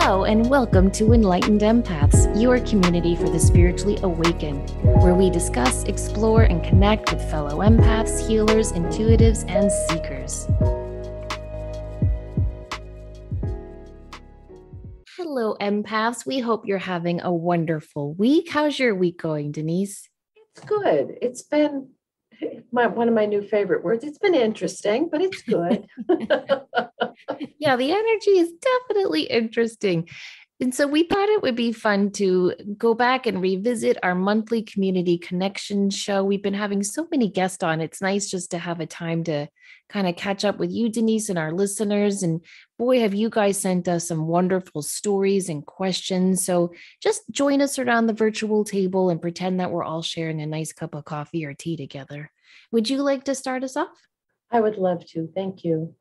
Hello, and welcome to Enlightened Empaths, your community for the spiritually awakened, where we discuss, explore, and connect with fellow empaths, healers, intuitives, and seekers. Hello, empaths. We hope you're having a wonderful week. How's your week going, Denise? It's good. It's been one of my new favorite words. It's been interesting, but it's good. Yeah, the energy is definitely interesting. And so we thought it would be fun to go back and revisit our monthly community connection show. We've been having so many guests on. It's nice just to have a time to kind of catch up with you, Denise, and our listeners. And boy, have you guys sent us some wonderful stories and questions. So just join us around the virtual table and pretend that we're all sharing a nice cup of coffee or tea together. Would you like to start us off? I would love to. Thank you.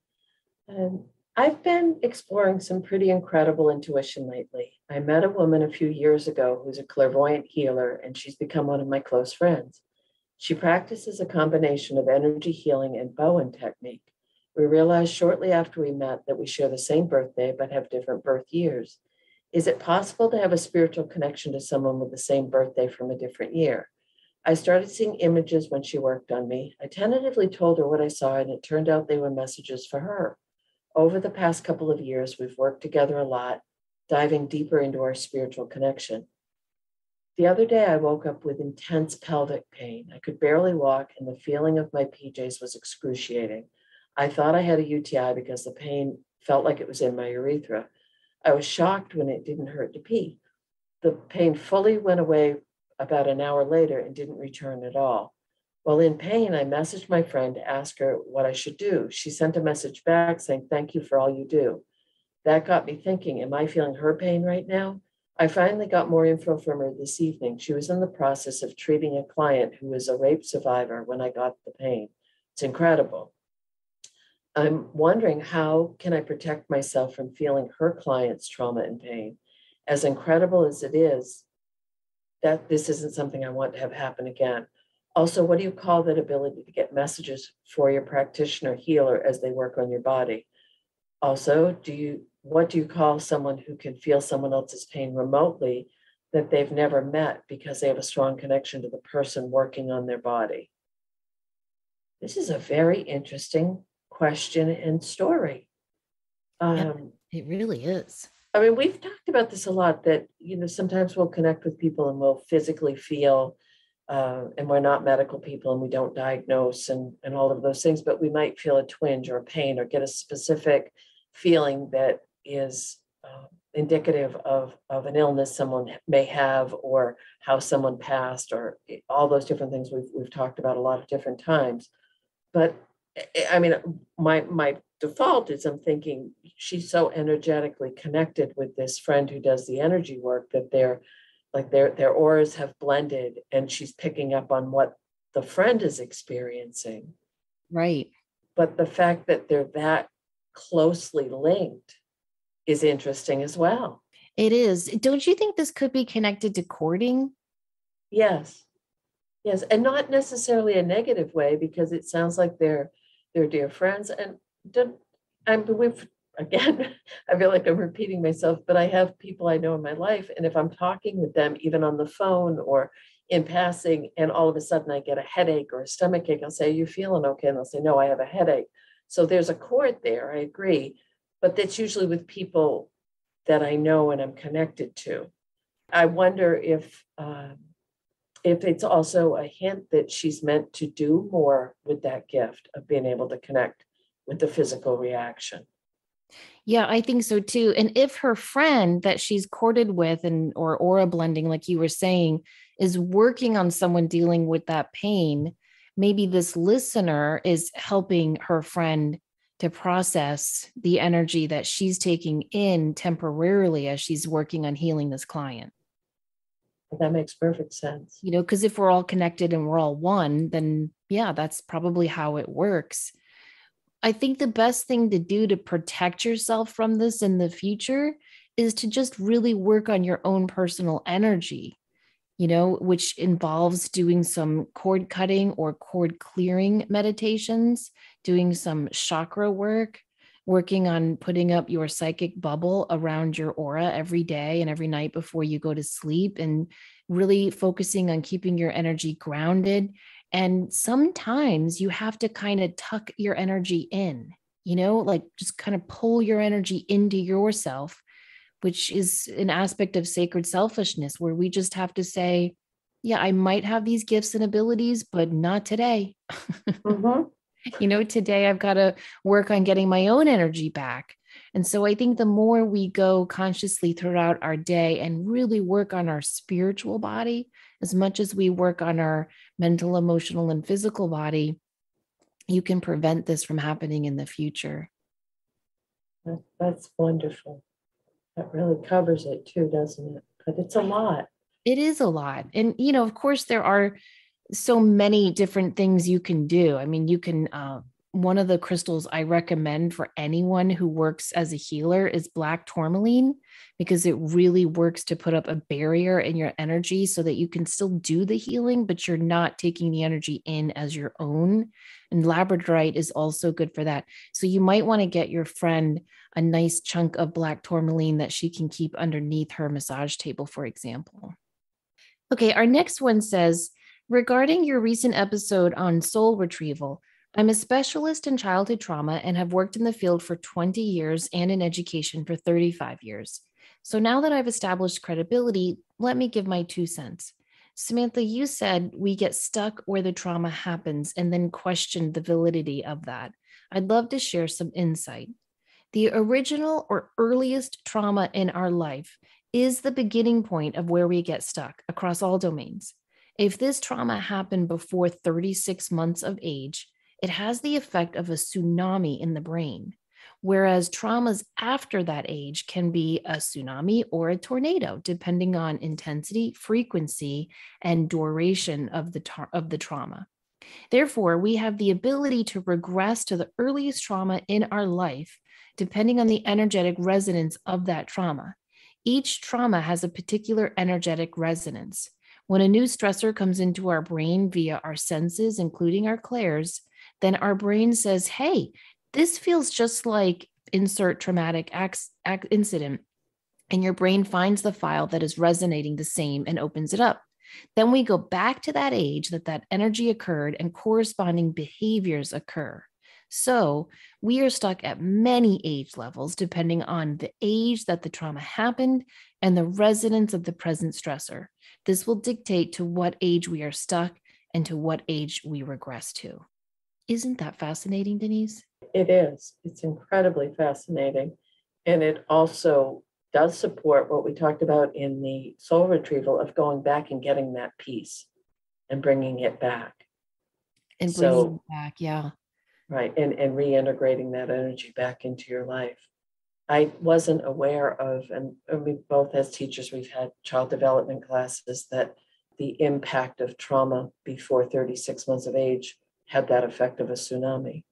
I've been exploring some pretty incredible intuition lately. I met a woman a few years ago who's a clairvoyant healer, and she's become one of my close friends. She practices a combination of energy healing and Bowen technique. We realized shortly after we met that we share the same birthday but have different birth years. Is it possible to have a spiritual connection to someone with the same birthday from a different year? I started seeing images when she worked on me. I tentatively told her what I saw, and it turned out they were messages for her. Over the past couple of years, we've worked together a lot, diving deeper into our spiritual connection. The other day, I woke up with intense pelvic pain. I could barely walk, and the feeling of my PJs was excruciating. I thought I had a UTI because the pain felt like it was in my urethra. I was shocked when it didn't hurt to pee. The pain fully went away about an hour later and didn't return at all. While in pain, I messaged my friend to ask her what I should do. She sent a message back saying, "Thank you for all you do." That got me thinking, am I feeling her pain right now? I finally got more info from her this evening. She was in the process of treating a client who was a rape survivor when I got the pain. It's incredible. I'm wondering, how can I protect myself from feeling her client's trauma and pain? As incredible as it is, that this isn't something I want to have happen again. Also, what do you call that ability to get messages for your practitioner healer as they work on your body? Also, what do you call someone who can feel someone else's pain remotely that they've never met because they have a strong connection to the person working on their body? This is a very interesting question and story. Yeah, it really is. I mean, we've talked about this a lot, that, sometimes we'll connect with people and we'll physically feel, and we're not medical people and we don't diagnose and all of those things, but we might feel a twinge or a pain or get a specific feeling that is indicative of an illness someone may have, or how someone passed, or all those different things we've talked about a lot of different times. But I mean, my default is I'm thinking she's so energetically connected with this friend who does the energy work that their auras have blended, and she's picking up on what the friend is experiencing. Right. But the fact that they're that closely linked is interesting as well. It is. Don't you think this could be connected to courting? Yes. Yes. And not necessarily a negative way, because it sounds like they're dear friends. And we've, again, I feel like I'm repeating myself, but I have people I know in my life. And if I'm talking with them, even on the phone or in passing, and all of a sudden I get a headache or a stomach ache, I'll say, "Are you feeling okay?" And they'll say, "No, I have a headache." So there's a cord there, I agree. But that's usually with people that I know and I'm connected to. I wonder if it's also a hint that she's meant to do more with that gift of being able to connect with the physical reaction. Yeah, I think so too. And if her friend that she's courted with and or aura blending, like you were saying, is working on someone dealing with that pain, maybe this listener is helping her friend to process the energy that she's taking in temporarily as she's working on healing this client. That makes perfect sense. Because if we're all connected and we're all one, then yeah, that's probably how it works. I think the best thing to do to protect yourself from this in the future is to just really work on your own personal energy, which involves doing some cord cutting or cord clearing meditations, doing some chakra work, working on putting up your psychic bubble around your aura every day and every night before you go to sleep, and really focusing on keeping your energy grounded. And sometimes you have to kind of tuck your energy in, like just kind of pull your energy into yourself, which is an aspect of sacred selfishness where we just have to say, yeah, I might have these gifts and abilities, but not today. Mhm. Today I've got to work on getting my own energy back. And so I think the more we go consciously throughout our day and really work on our spiritual body, as much as we work on our mental, emotional, and physical body, you can prevent this from happening in the future. That's wonderful. That really covers it too, doesn't it? But it's a lot. It is a lot. And, of course, there are so many different things you can do. I mean, you can, one of the crystals I recommend for anyone who works as a healer is black tourmaline, because it really works to put up a barrier in your energy so that you can still do the healing, but you're not taking the energy in as your own. And labradorite is also good for that. So you might want to get your friend a nice chunk of black tourmaline that she can keep underneath her massage table, for example. Okay, our next one says, regarding your recent episode on soul retrieval, I'm a specialist in childhood trauma and have worked in the field for 20 years and in education for 35 years. So now that I've established credibility, let me give my 2 cents. Samantha, you said we get stuck where the trauma happens and then question the validity of that. I'd love to share some insight. The original or earliest trauma in our life is the beginning point of where we get stuck across all domains. If this trauma happened before 36 months of age, it has the effect of a tsunami in the brain, whereas traumas after that age can be a tsunami or a tornado, depending on intensity, frequency, and duration of the trauma. Therefore, we have the ability to regress to the earliest trauma in our life, depending on the energetic resonance of that trauma. Each trauma has a particular energetic resonance. When a new stressor comes into our brain via our senses, including our clairs, then our brain says, hey, this feels just like insert traumatic incident. And your brain finds the file that is resonating the same and opens it up. Then we go back to that age that energy occurred and corresponding behaviors occur. So we are stuck at many age levels, depending on the age that the trauma happened and the resonance of the present stressor. This will dictate to what age we are stuck and to what age we regress to. Isn't that fascinating, Denise? It is. It's incredibly fascinating. And it also does support what we talked about in the soul retrieval of going back and getting that peace and bringing it back. And bringing it back, yeah. Right. And reintegrating that energy back into your life. I wasn't aware of, and we both as teachers, we've had child development classes, that the impact of trauma before 36 months of age had that effect of a tsunami.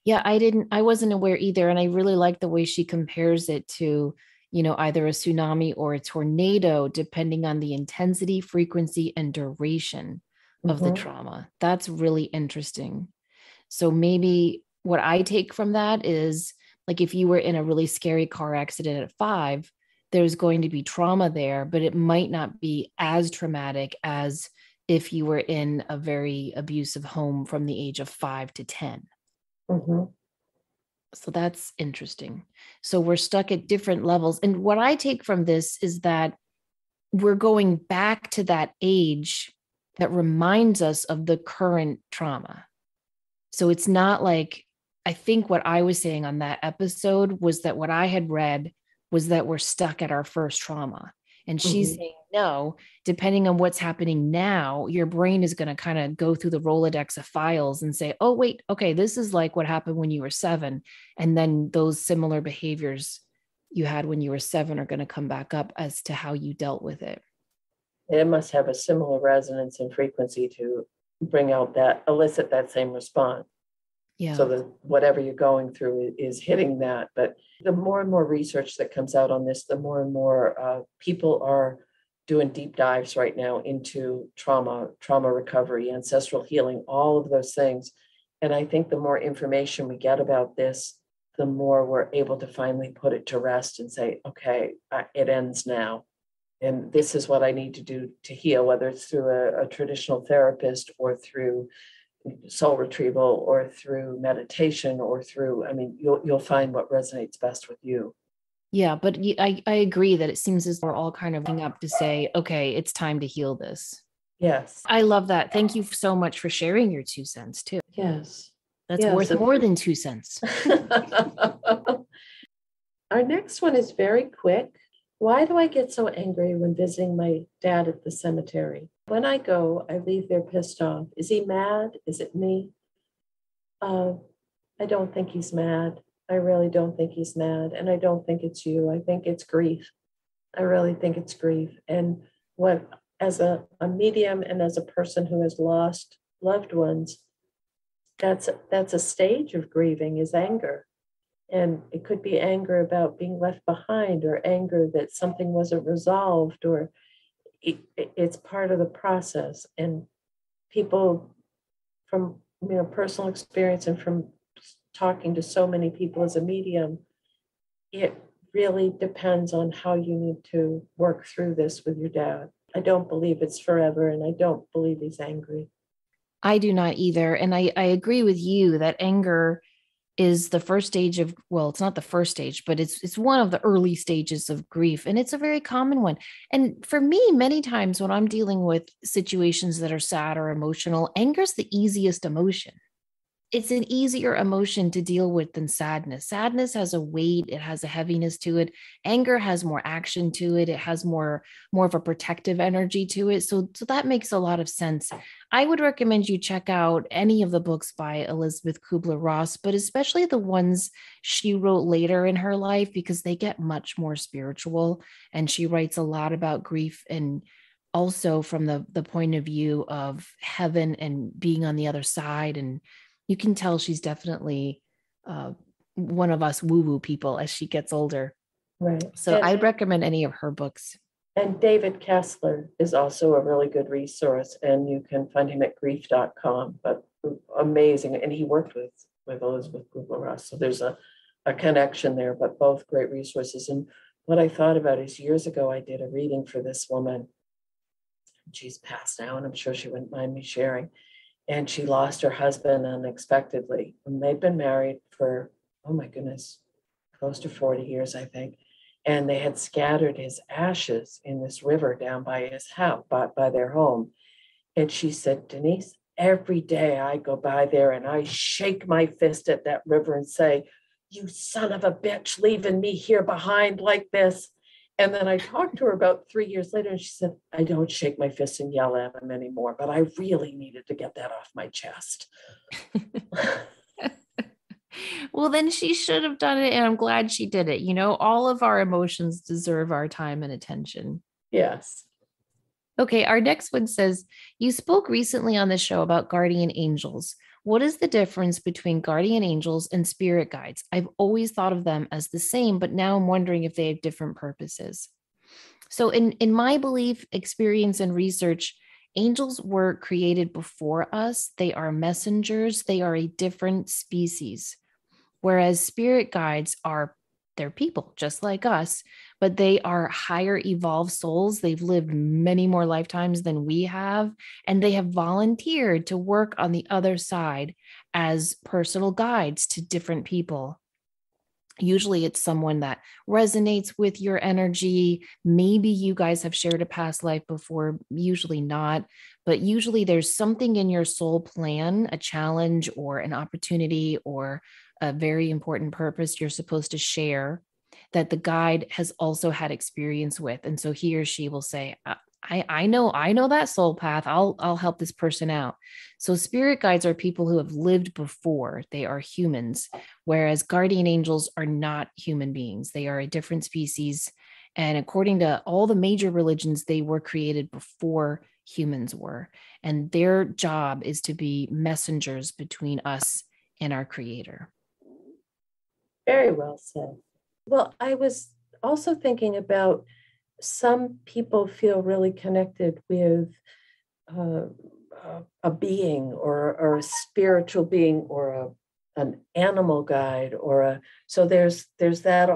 Yeah, I wasn't aware either. And I really like the way she compares it to, either a tsunami or a tornado, depending on the intensity, frequency, and duration of the trauma. That's really interesting. So maybe what I take from that is, like, if you were in a really scary car accident at 5, there's going to be trauma there, but it might not be as traumatic as if you were in a very abusive home from the age of 5 to 10. So that's interesting. So we're stuck at different levels. And what I take from this is that we're going back to that age that reminds us of the current trauma. So it's not like, I think what I was saying on that episode was that what I had read was that we're stuck at our first trauma. And she's saying, no, depending on what's happening now, your brain is going to kind of go through the Rolodex of files and say, oh, wait, okay, this is like what happened when you were 7. And then those similar behaviors you had when you were 7 are going to come back up as to how you dealt with it. It must have a similar resonance and frequency to bring out elicit that same response. Yeah. So that whatever you're going through is hitting that. But the more and more research that comes out on this, the more and more people are doing deep dives right now into trauma recovery, ancestral healing, all of those things. And I think the more information we get about this, the more we're able to finally put it to rest and say, okay, it ends now. And this is what I need to do to heal, whether it's through a traditional therapist or through soul retrieval or through meditation or through, I mean, you'll find what resonates best with you. Yeah, but I agree that it seems as we're all kind of up to say, okay, it's time to heal this. Yes. I love that. Thank you so much for sharing your 2 cents too. Yes. That's worth more than 2 cents. Our next one is very quick. Why do I get so angry when visiting my dad at the cemetery? When I go, I leave there pissed off. Is he mad? Is it me? I don't think he's mad. I really don't think he's mad. And I don't think it's you. I think it's grief. I really think it's grief. And what, as a medium and as a person who has lost loved ones, that's a stage of grieving, is anger. And it could be anger about being left behind, or anger that something wasn't resolved, or it's part of the process. And people, from personal experience and from talking to so many people as a medium, it really depends on how you need to work through this with your dad. I don't believe it's forever, and I don't believe he's angry. I do not either. And I agree with you that anger is the first stage of, well, it's not the first stage, but it's one of the early stages of grief. And it's a very common one. And for me, many times when I'm dealing with situations that are sad or emotional, anger is the easiest emotion. It's an easier emotion to deal with than sadness. Sadness has a weight, it has a heaviness to it. Anger has more action to it. It has more of a protective energy to it. So that makes a lot of sense. I would recommend you check out any of the books by Elizabeth Kubler-Ross, but especially the ones she wrote later in her life, because they get much more spiritual, and she writes a lot about grief, and also from the point of view of heaven and being on the other side. And you can tell she's definitely one of us woo-woo people as she gets older. Right. So I'd recommend any of her books. And David Kessler is also a really good resource, and you can find him at grief.com, but amazing. And he worked with Elizabeth Kubler-Ross. So there's a connection there, but both great resources. And what I thought about is, years ago, I did a reading for this woman. She's passed now, and I'm sure she wouldn't mind me sharing. And she lost her husband unexpectedly. And they'd been married for, oh my goodness, close to 40 years, I think. And they had scattered his ashes in this river down by his house, by their home. And she said, Denise, every day I go by there and I shake my fist at that river and say, you son of a bitch, leaving me here behind like this. And then I talked to her about 3 years later, and she said, I don't shake my fist and yell at him anymore, but I really needed to get that off my chest. Well, then she should have done it, and I'm glad she did it. All of our emotions deserve our time and attention. Yes. Okay, our next one says, you spoke recently on the show about guardian angels. What is the difference between guardian angels and spirit guides? I've always thought of them as the same, but now I'm wondering if they have different purposes. So in my belief, experience, and research, angels were created before us. They are messengers. They are a different species. Whereas spirit guides they're people just like us, but they are higher evolved souls. They've lived many more lifetimes than we have, and they have volunteered to work on the other side as personal guides to different people. Usually it's someone that resonates with your energy. Maybe you guys have shared a past life before, usually not, but usually there's something in your soul plan, a challenge or an opportunity or a very important purpose you're supposed to share that the guide has also had experience with. And so he or she will say, I know that soul path. I'll help this person out. So spirit guides are people who have lived before. They are humans, whereas guardian angels are not human beings. They are a different species. And according to all the major religions, they were created before humans were. And their job is to be messengers between us and our creator. Very well said. Well, I was also thinking about, some people feel really connected with a being or a spiritual being or an animal guide or a, so there's that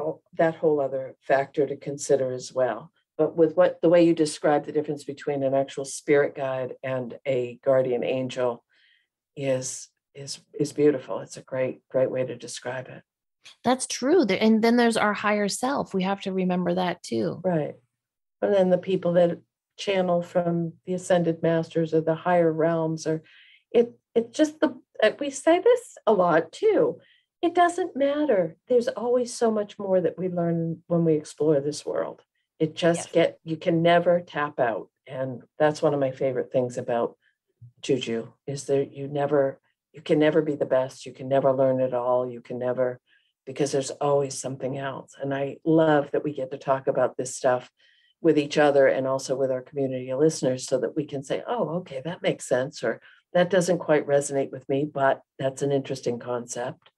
whole other factor to consider as well. But with what the way you describe the difference between an actual spirit guide and a guardian angel is beautiful. It's a great way to describe it. That's true. And then there's our higher self. We have to remember that too. Right. And then the people that channel from the ascended masters or the higher realms, or it just the we say this a lot too. It doesn't matter. There's always so much more that we learn when we explore this world. It just Yes. you can never tap out. And that's one of my favorite things about juju is that you can never be the best. You can never learn it all. You can never, because there's always something else. And I love that we get to talk about this stuff with each other and also with our community of listeners so that we can say, oh, okay, that makes sense, or that doesn't quite resonate with me, but that's an interesting concept.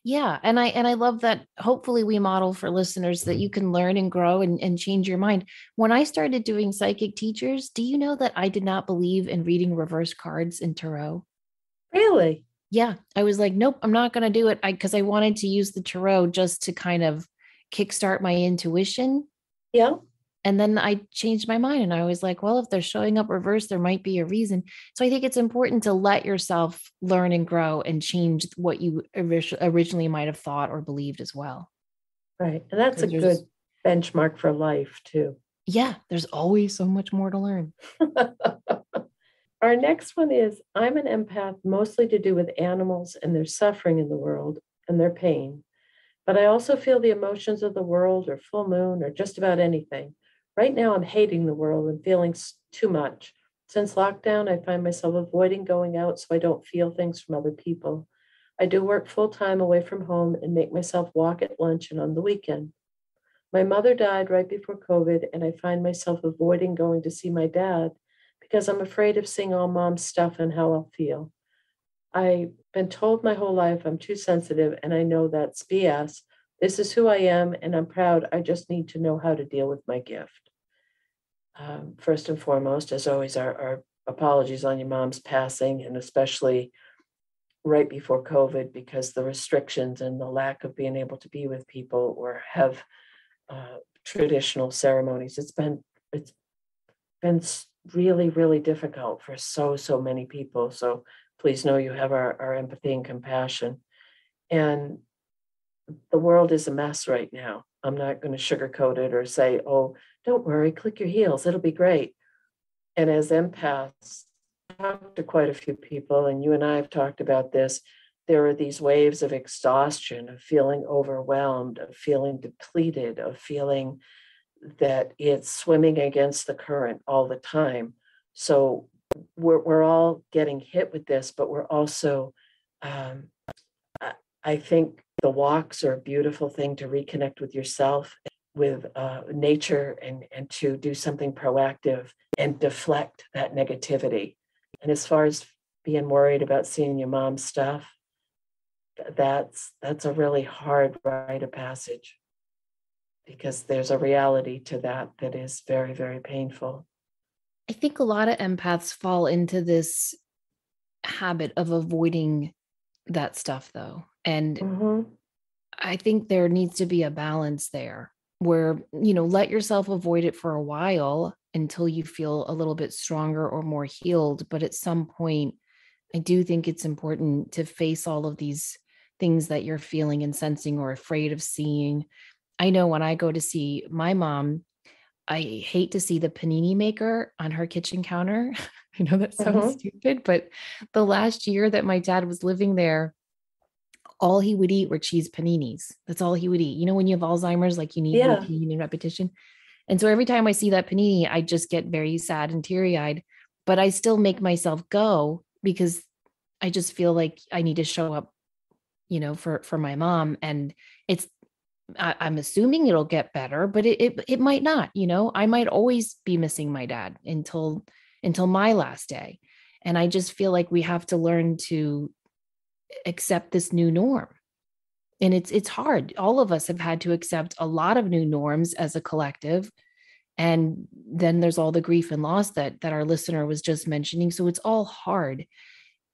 Yeah. And I love that hopefully we model for listeners that you can learn and grow and change your mind. When I started doing psychic teachers, do you know that I did not believe in reading reverse cards in tarot? Really? Yeah. I was like, nope, I'm not going to do it. Because I wanted to use the tarot just to kind of kickstart my intuition. Yeah. And then I changed my mind and I was like, well, if they're showing up reverse, there might be a reason. So I think it's important to let yourself learn and grow and change what you originally might have thought or believed as well. Right. And that's a Because good there's, benchmark for life too. yeah, there's always so much more to learn. Our next one is I'm an empath, mostly to do with animals and their suffering in the world and their pain. But I also feel the emotions of the world or full moon or just about anything. Right now, I'm hating the world and feeling too much. Since lockdown, I find myself avoiding going out so I don't feel things from other people. I do work full time away from home and make myself walk at lunch and on the weekend. My mother died right before COVID, and I find myself avoiding going to see my dad because I'm afraid of seeing all mom's stuff and how I'll feel. I've been told my whole life I'm too sensitive, and I know that's BS. This is who I am, and I'm proud. I just need to know how to deal with my gift. First and foremost, as always, our apologies on your mom's passing, and especially right before COVID, because the restrictions and the lack of being able to be with people or have traditional ceremonies. It's been really difficult for so many people. So please know you have our empathy and compassion. And the world is a mess right now. I'm not going to sugarcoat it or say, oh, don't worry, click your heels, it'll be great. And as empaths, I talked to quite a few people, and you and I have talked about this. There are these waves of exhaustion, of feeling overwhelmed, of feeling depleted, of feeling that it's swimming against the current all the time. So we're all getting hit with this, but we're also, um, I think the walks are a beautiful thing to reconnect with yourself, with nature, and to do something proactive and deflect that negativity. And as far as being worried about seeing your mom's stuff, that's a really hard rite of passage, because there's a reality to that is very painful. I think a lot of empaths fall into this habit of avoiding that stuff though. And Mm-hmm. I think there needs to be a balance there where, let yourself avoid it for a while until you feel a little bit stronger or more healed. But at some point, I do think it's important to face all of these things that you're feeling and sensing or afraid of seeing. I know when I go to see my mom, I hate to see the panini maker on her kitchen counter. I know that sounds Mm-hmm. stupid, but the last year that my dad was living there, all he would eat were cheese paninis. That's all he would eat. When you have Alzheimer's, like you need Yeah. routine and repetition. And so every time I see that panini, I just get very sad and teary eyed, but I still make myself go because I just feel like I need to show up, for my mom. And it's, I'm assuming it'll get better, but it might not, I might always be missing my dad until my last day. And I just feel like we have to learn to accept this new norm. And it's hard. All of us have had to accept a lot of new norms as a collective. And then there's all the grief and loss that our listener was just mentioning. So it's all hard.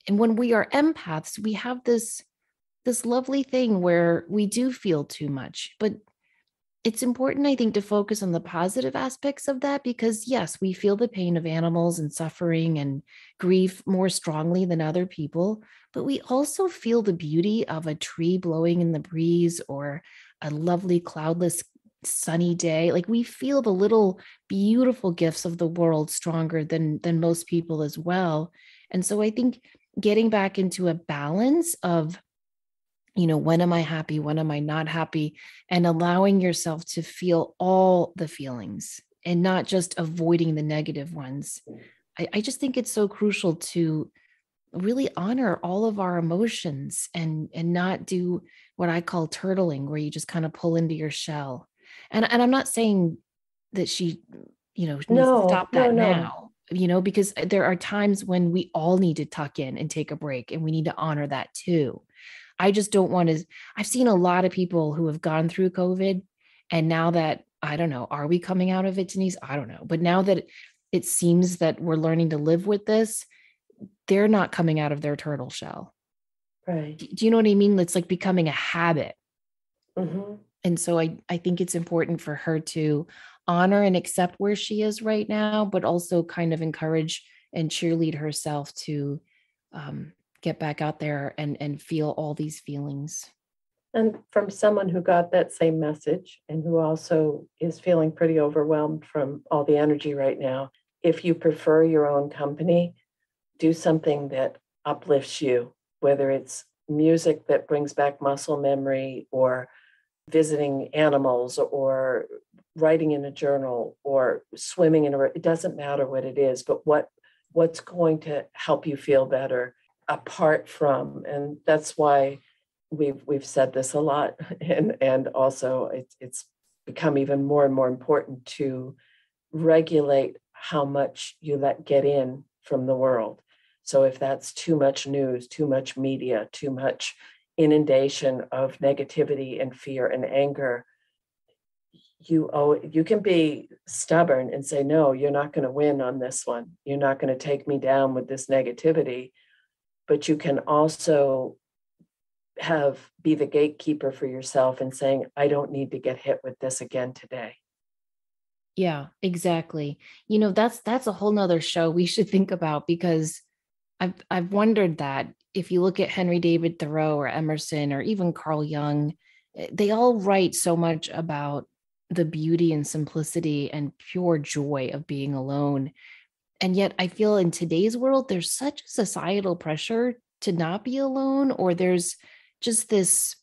And when we are empaths, we have this this lovely thing where we do feel too much, but it's important, I think, to focus on the positive aspects of that because, yes, we feel the pain of animals and suffering and grief more strongly than other people, but we also feel the beauty of a tree blowing in the breeze or a lovely cloudless sunny day. Like we feel the little beautiful gifts of the world stronger than most people as well. And so I think getting back into a balance of, when am I happy? When am I not happy? And allowing yourself to feel all the feelings and not just avoiding the negative ones. I just think it's so crucial to really honor all of our emotions and not do what I call turtling, where you just kind of pull into your shell. And I'm not saying that she, needs to No, stop no, that no. now, because there are times when we all need to tuck in and take a break, and we need to honor that too. I just don't want to. I've seen a lot of people who have gone through COVID. And now that, I don't know, are we coming out of it, Denise? I don't know. But now that it seems that we're learning to live with this, they're not coming out of their turtle shell. Right. Do you know what I mean? It's like becoming a habit. Mm-hmm. And so I think it's important for her to honor and accept where she is right now, but also kind of encourage and cheerlead herself to um, get back out there and feel all these feelings. And from someone who got that same message and who also is feeling pretty overwhelmed from all the energy right now, if you prefer your own company, do something that uplifts you, whether it's music that brings back muscle memory or visiting animals or writing in a journal or swimming in a, it doesn't matter what it is, but what's going to help you feel better apart from, and that's why we've said this a lot, and also it's become even more and more important to regulate how much you let get in from the world. So if that's too much news, too much media, too much inundation of negativity and fear and anger, you can be stubborn and say, no, you're not going to win on this one. You're not going to take me down with this negativity. But you can also be the gatekeeper for yourself and saying, I don't need to get hit with this again today. Yeah, exactly. That's a whole nother show we should think about, because I've wondered that if you look at Henry David Thoreau or Emerson or even Carl Jung, they all write so much about the beauty and simplicity and pure joy of being alone. And yet I feel in today's world, there's such a societal pressure to not be alone, or there's just this,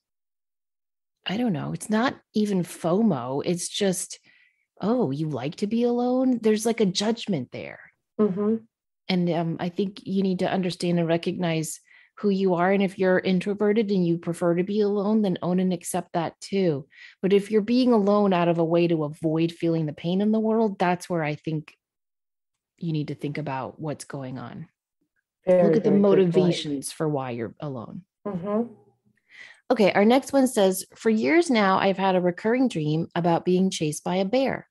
I don't know, it's not even FOMO. It's just, oh, you like to be alone? There's like a judgment there. Mm-hmm. And I think you need to understand and recognize who you are. And if you're introverted and you prefer to be alone, then own and accept that too. But if you're being alone out of a way to avoid feeling the pain in the world, that's where I think you need to think about what's going on. Look Very, at the very good point. motivations for why you're alone. Mm-hmm. Okay, our next one says, for years now, I've had a recurring dream about being chased by a bear.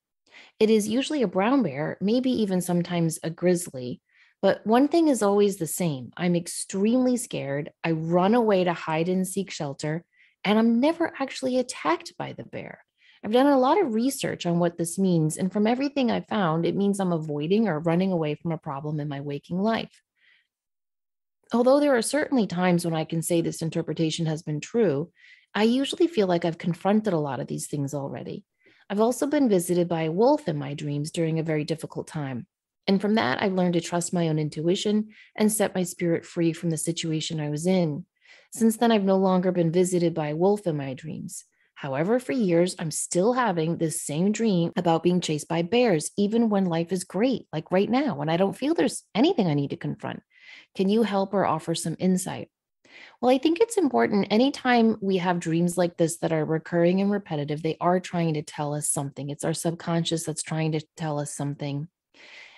It is usually a brown bear, maybe even sometimes a grizzly. But one thing is always the same. I'm extremely scared. I run away to hide and seek shelter, and I'm never actually attacked by the bear. I've done a lot of research on what this means, and from everything I found, it means I'm avoiding or running away from a problem in my waking life. Although there are certainly times when I can say this interpretation has been true, I usually feel like I've confronted a lot of these things already. I've also been visited by a wolf in my dreams during a very difficult time. And from that, I've learned to trust my own intuition and set my spirit free from the situation I was in. Since then, I've no longer been visited by a wolf in my dreams. However, for years, I'm still having this same dream about being chased by bears, even when life is great, like right now, when I don't feel there's anything I need to confront. Can you help or offer some insight? Well, I think it's important anytime we have dreams like this that are recurring and repetitive, they are trying to tell us something. It's our subconscious that's trying to tell us something.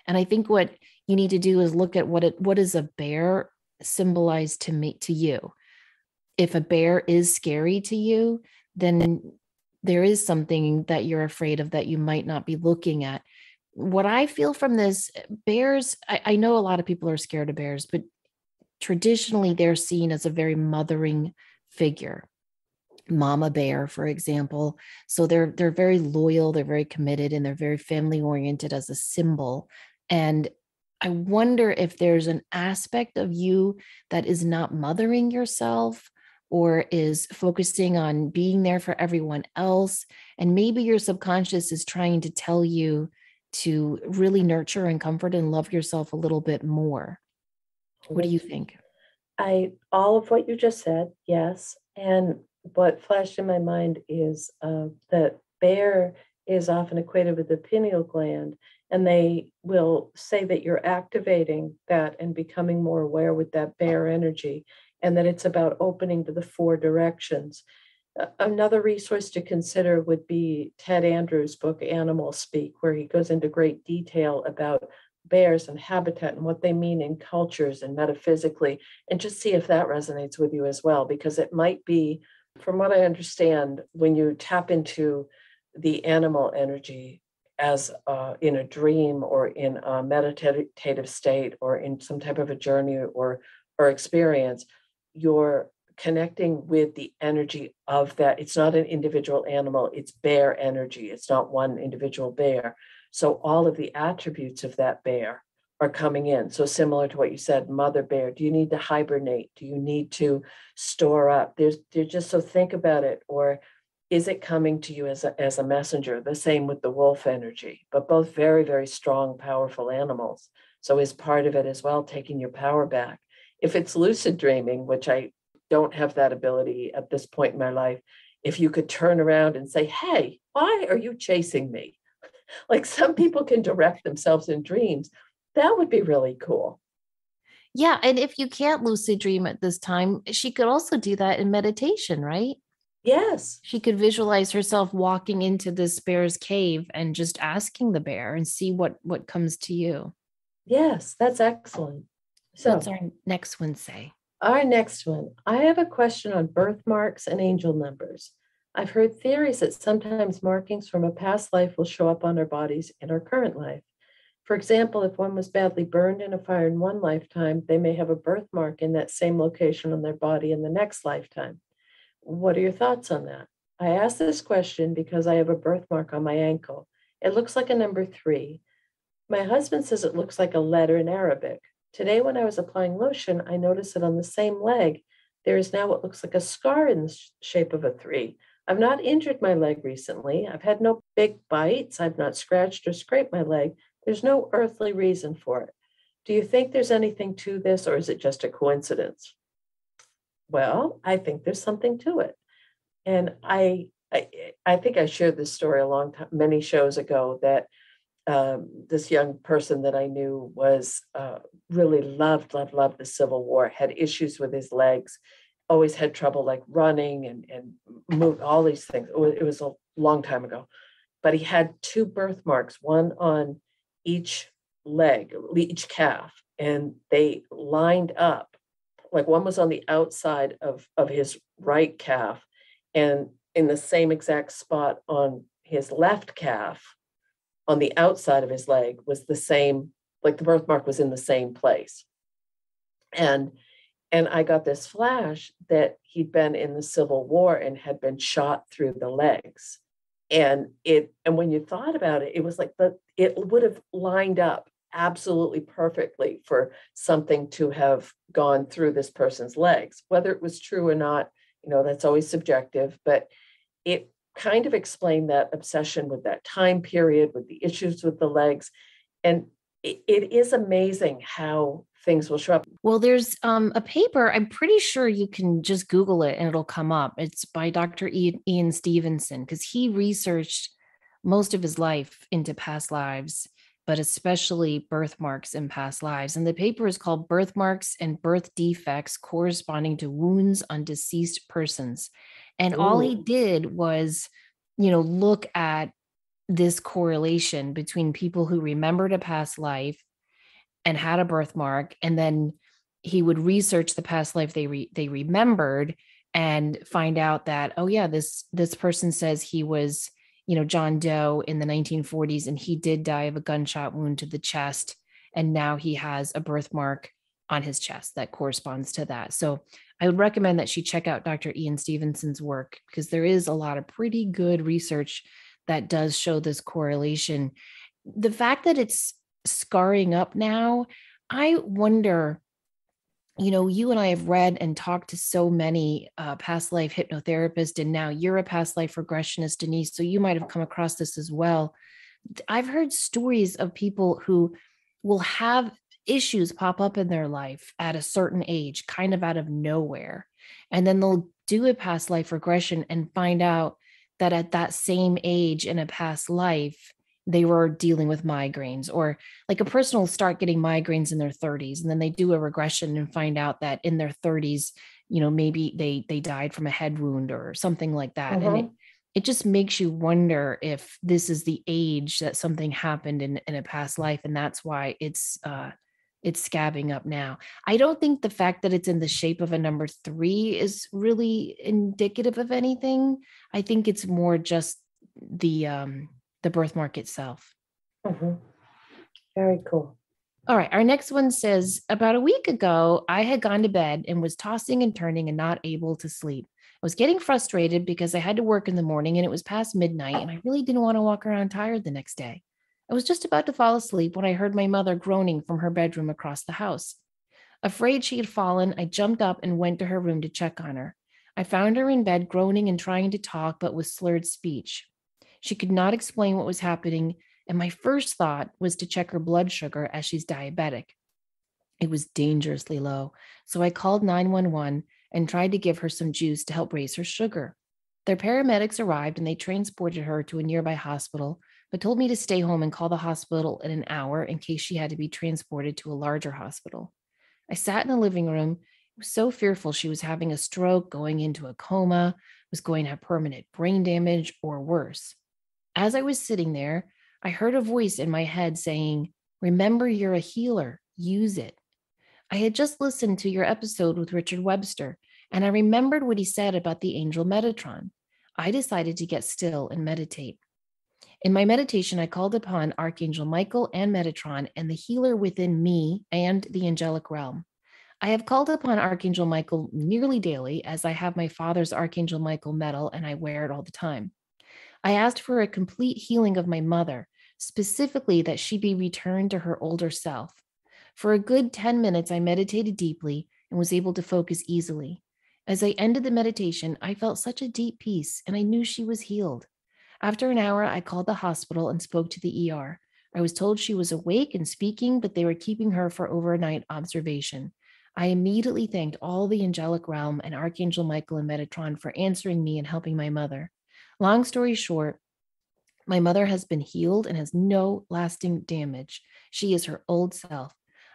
And I think what you need to do is look at what does a bear symbolize to you? If a bear is scary to you, then there is something that you're afraid of that you might not be looking at. What I feel from this, bears, I know a lot of people are scared of bears, but traditionally they're seen as a very mothering figure. Mama bear, for example. So they're very loyal, they're very committed, and they're very family oriented as a symbol. And I wonder if there's an aspect of you that is not mothering yourself or is focusing on being there for everyone else. And maybe your subconscious is trying to tell you to really nurture and comfort and love yourself a little bit more. What do you think? All of what you just said, yes. And what flashed in my mind is that bear is often equated with the pineal gland, and they will say that you're activating that and becoming more aware with that bear energy, and that it's about opening to the four directions. Another resource to consider would be Ted Andrews' book, Animal Speak, where he goes into great detail about bears and habitat and what they mean in cultures and metaphysically, and just see if that resonates with you as well, because it might be, from what I understand, when you tap into the animal energy as in a dream or in a meditative state or in some type of a journey or experience, you're connecting with the energy of that. It's not an individual animal, it's bear energy. It's not one individual bear. So all of the attributes of that bear are coming in. So similar to what you said, mother bear, do you need to hibernate? Do you need to store up? There's just, so think about it. Or is it coming to you as a messenger? The same with the wolf energy, but both very, very strong, powerful animals. So is part of it as well taking your power back? If it's lucid dreaming, which I don't have that ability at this point in my life, if you could turn around and say, hey, why are you chasing me? Like some people can direct themselves in dreams. That would be really cool. Yeah. And if you can't lucid dream at this time, she could also do that in meditation, right? Yes. She could visualize herself walking into this bear's cave and just asking the bear and see what comes to you. Yes, that's excellent. What's So our next one say? our next one, I have a question on birthmarks and angel numbers. I've heard theories that sometimes markings from a past life will show up on our bodies in our current life. For example, if one was badly burned in a fire in one lifetime, they may have a birthmark in that same location on their body in the next lifetime. What are your thoughts on that? I ask this question because I have a birthmark on my ankle. It looks like a number 3. My husband says it looks like a letter in Arabic. Today, when I was applying lotion, I noticed that on the same leg, there is now what looks like a scar in the shape of a 3. I've not injured my leg recently. I've had no big bites. I've not scratched or scraped my leg. There's no earthly reason for it. Do you think there's anything to this, or is it just a coincidence? Well, I think there's something to it. And I think I shared this story a long time, many shows ago, that this young person that I knew was really loved the Civil War, had issues with his legs, always had trouble like running and move, all these things. It was a long time ago, but he had 2 birthmarks, one on each leg, each calf, and they lined up. Like one was on the outside of his right calf, and in the same exact spot on his left calf on the outside of his leg was the same, like the birthmark was in the same place. And I got this flash that he'd been in the Civil War and had been shot through the legs. And when you thought about it, it was like it would have lined up absolutely perfectly for something to have gone through this person's legs. Whether it was true or not, that's always subjective, but it kind of explained that obsession with that time period, with the issues with the legs. And it is amazing how things will show up. Well, there's a paper, I'm pretty sure you can just Google it and it'll come up. It's by Dr. Ian Stevenson, because he researched most of his life into past lives, but especially birthmarks in past lives. And the paper is called Birthmarks and Birth Defects Corresponding to Wounds on Deceased Persons. And all he did was, look at this correlation between people who remembered a past life and had a birthmark, and then he would research the past life they remembered and find out that, oh yeah, this person says he was, John Doe in the 1940s, and he did die of a gunshot wound to the chest, and now he has a birthmark on his chest that corresponds to that. So I would recommend that she check out Dr. Ian Stevenson's work, because there is a lot of pretty good research that does show this correlation. The fact that it's scarring up now, I wonder, you and I have read and talked to so many past life hypnotherapists, and now you're a past life regressionist, Denise. So you might have come across this as well. I've heard stories of people who will have issues pop up in their life at a certain age, kind of out of nowhere. And then they'll do a past life regression and find out that at that same age in a past life, they were dealing with migraines, or like a person will start getting migraines in their 30s, and then they do a regression and find out that in their 30s, maybe they died from a head wound or something like that. And it just makes you wonder if this is the age that something happened in a past life, and that's why it's scabbing up now. I don't think the fact that it's in the shape of a number 3 is really indicative of anything. I think it's more just the birthmark itself. Very cool. All right. Our next one says, about a week ago, I had gone to bed and was tossing and turning and not able to sleep. I was getting frustrated because I had to work in the morning and it was past midnight and I really didn't want to walk around tired the next day. I was just about to fall asleep when I heard my mother groaning from her bedroom across the house. Afraid she had fallen, I jumped up and went to her room to check on her. I found her in bed groaning and trying to talk, but with slurred speech. She could not explain what was happening, and my first thought was to check her blood sugar as she's diabetic. It was dangerously low, so I called 911 and tried to give her some juice to help raise her sugar. Their paramedics arrived and they transported her to a nearby hospital, but told me to stay home and call the hospital in an hour in case she had to be transported to a larger hospital. I sat in the living room, was so fearful she was having a stroke, going into a coma, was going to have permanent brain damage, or worse. As I was sitting there, I heard a voice in my head saying, "Remember, you're a healer. Use it." I had just listened to your episode with Richard Webster, and I remembered what he said about the angel Metatron. I decided to get still and meditate. In my meditation, I called upon Archangel Michael and Metatron and the healer within me and the angelic realm. I have called upon Archangel Michael nearly daily, as I have my father's Archangel Michael medal and I wear it all the time. I asked for a complete healing of my mother, specifically that she be returned to her older self. For a good 10 minutes, I meditated deeply and was able to focus easily. As I ended the meditation, I felt such a deep peace and I knew she was healed. After an hour, I called the hospital and spoke to the ER. I was told she was awake and speaking, but they were keeping her for overnight observation. I immediately thanked all the angelic realm and Archangel Michael and Metatron for answering me and helping my mother. Long story short, my mother has been healed and has no lasting damage. She is her old self.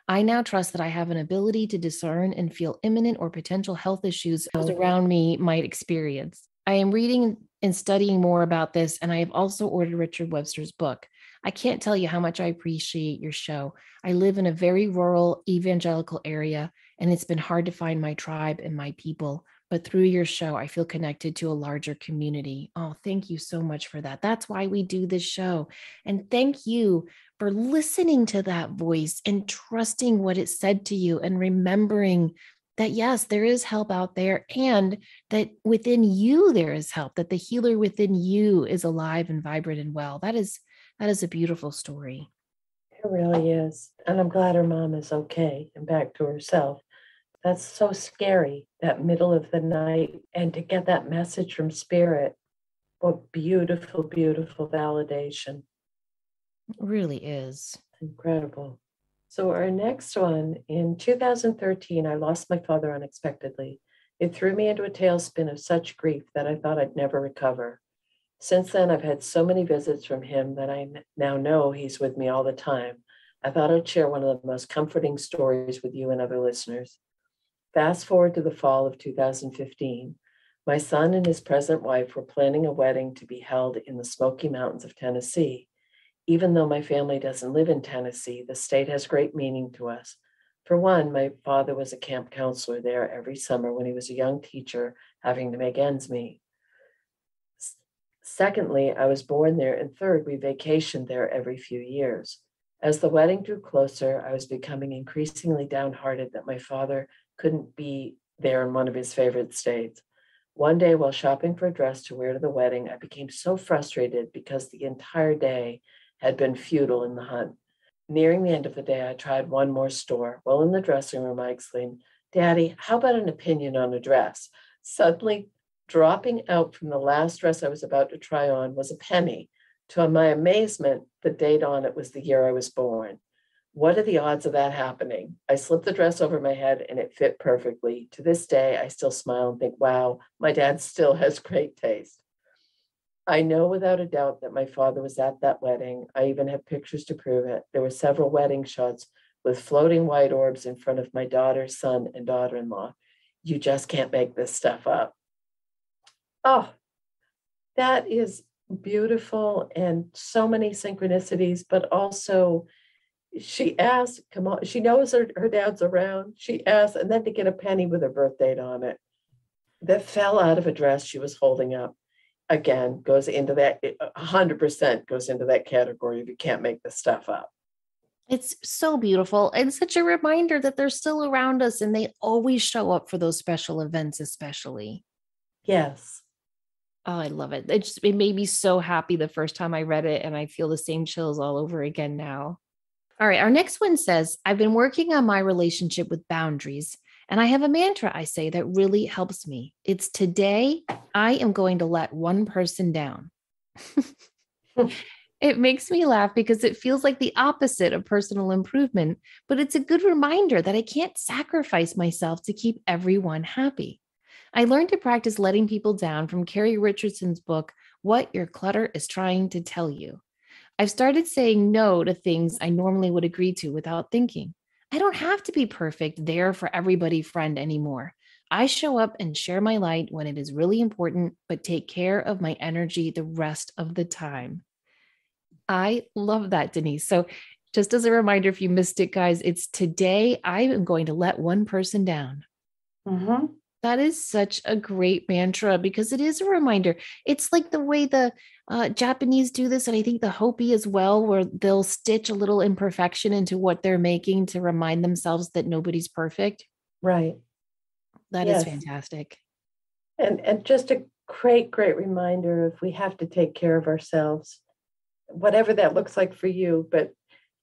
I now trust that I have an ability to discern and feel imminent or potential health issues those around me might experience. I am reading and studying more about this, and I have also ordered Richard Webster's book. I can't tell you how much I appreciate your show. I live in a very rural evangelical area, and it's been hard to find my tribe and my people. But through your show, I feel connected to a larger community. Oh, thank you so much for that. That's why we do this show. And thank you for listening to that voice and trusting what it said to you and remembering that, yes, there is help out there and that within you, there is help, that the healer within you is alive and vibrant and well. That is a beautiful story. It really is. And I'm glad her mom is okay and back to herself. That's so scary, that middle of the night, and to get that message from spirit. What beautiful, beautiful validation. It really is. Incredible. So our next one, in 2013, I lost my father unexpectedly. It threw me into a tailspin of such grief that I thought I'd never recover. Since then, I've had so many visits from him that I now know he's with me all the time. I thought I'd share one of the most comforting stories with you and other listeners. Fast forward to the fall of 2015. My son and his present wife were planning a wedding to be held in the Smoky Mountains of Tennessee. Even though my family doesn't live in Tennessee, the state has great meaning to us. For one, my father was a camp counselor there every summer when he was a young teacher, having to make ends meet. Secondly, I was born there, and third, we vacationed there every few years. As the wedding drew closer, I was becoming increasingly downhearted that my father couldn't be there in one of his favorite states. One day, while shopping for a dress to wear to the wedding, I became so frustrated because the entire day had been futile in the hunt. Nearing the end of the day, I tried one more store. While in the dressing room, I exclaimed, "Daddy, how about an opinion on a dress?" Suddenly, dropping out from the last dress I was about to try on was a penny. To my amazement, the date on it was the year I was born. What are the odds of that happening? I slipped the dress over my head and it fit perfectly. To this day, I still smile and think, wow, my dad still has great taste. I know without a doubt that my father was at that wedding. I even have pictures to prove it. There were several wedding shots with floating white orbs in front of my daughter, son, and daughter-in-law. You just can't make this stuff up. Oh, that is beautiful and so many synchronicities, but also she asked, come on, she knows her dad's around. She asked, and then to get a penny with her birth date on it that fell out of a dress she was holding up, again, goes into that, 100% goes into that category if you can't make this stuff up. It's so beautiful and such a reminder that they're still around us and they always show up for those special events, especially. Yes. Oh, I love it. It made me so happy the first time I read it, and I feel the same chills all over again now. All right, our next one says, I've been working on my relationship with boundaries, and I have a mantra I say that really helps me. It's today, I am going to let one person down. It makes me laugh because it feels like the opposite of personal improvement, but it's a good reminder that I can't sacrifice myself to keep everyone happy. I learned to practice letting people down from Carrie Richardson's book, What Your Clutter is Trying to Tell You. I've started saying no to things I normally would agree to without thinking. I don't have to be perfect there for everybody friend anymore. I show up and share my light when it is really important, but take care of my energy the rest of the time. I love that, Denise. So, just as a reminder, if you missed it, guys, it's today I am going to let one person down. Mm-hmm. That is such a great mantra because it is a reminder. It's like the way the Japanese do this, and I think the Hopi as well, where they'll stitch a little imperfection into what they're making to remind themselves that nobody's perfect. Right. That is Yes. fantastic. And just a great reminder of we have to take care of ourselves, whatever that looks like for you. But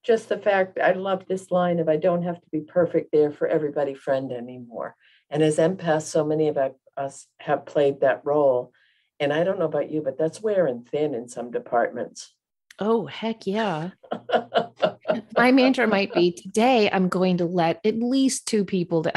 just the fact, I love this line of I don't have to be perfect there for everybody friend anymore. And as empaths, so many of us have played that role. And I don't know about you, but that's wearing thin in some departments. Oh, heck yeah. My mantra might be today I'm going to let at least two people down.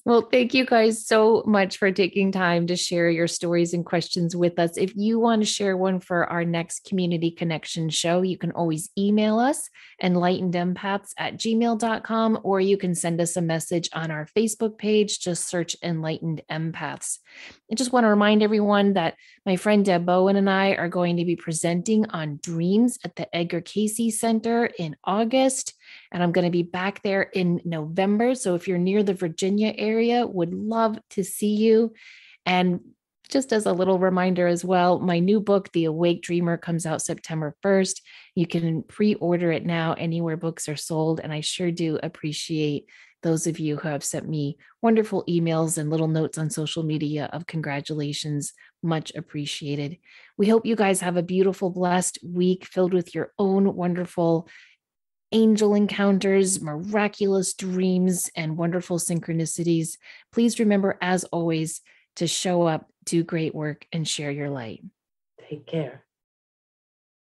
Well, thank you guys so much for taking time to share your stories and questions with us. If you want to share one for our next Community Connection show, you can always email us enlightenedempaths@gmail.com, or you can send us a message on our Facebook page. Just search Enlightened Empaths. I just want to remind everyone that my friend Deb Bowen and I are going to be presenting on dreams at the Edgar Cayce Center in August. And I'm going to be back there in November. So if you're near the Virginia area, would love to see you. And just as a little reminder as well, my new book, The Awake Dreamer, comes out September 1st. You can pre-order it now anywhere books are sold. And I sure do appreciate those of you who have sent me wonderful emails and little notes on social media of congratulations. Much appreciated. We hope you guys have a beautiful, blessed week filled with your own wonderful angel encounters, miraculous dreams, and wonderful synchronicities. Please remember, as always, to show up, do great work, and share your light. Take care.